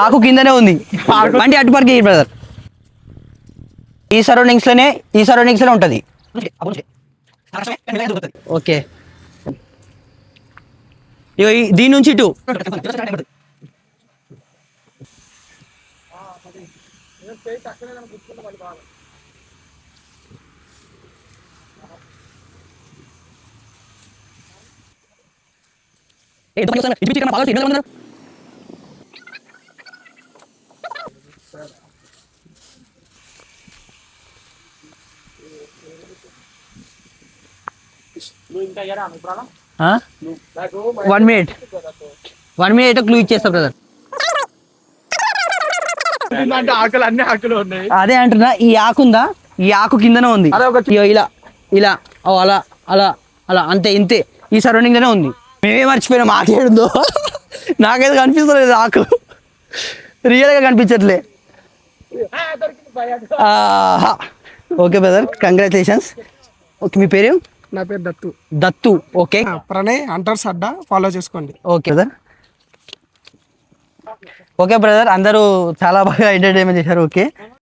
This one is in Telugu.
ఆకు కిందనే ఉంది. బండి అటుపరికి బ్రదర్. ఈ సరౌండింగ్స్ లోనే ఉంటది. ఓకే, దీని నుంచి ఇటు వన్ మినిట్ క్లూ ఇచ్చేస్తా బ్రదర్. అదే అంటున్నా, ఈ ఆకు ఉందా, ఈ ఆకు కిందనే ఉంది. ఇలా ఇలా అలా అలా అలా అంతే, ఇంతే. ఈ సరౌండింగ్ లోనే ఉంది. మేమే మర్చిపోయినాం ఆకేడుందో. నాకైతే కనిపిస్తలేదు ఆకు, రియల్ గా కనిపించట్లే. Okay brother, congratulations. ఓకే, మీ పేరు? నా పేరు దత్తు. దత్తు. ఓకే, ప్రణయ్ అంటర్స్ అడ్డా ఫాలో చేసుకోండి. Okay brother. ఓకే బ్రదర్, అందరూ చాలా బాగా ఎంటర్టైన్మెంట్ చేశారు. ఓకే.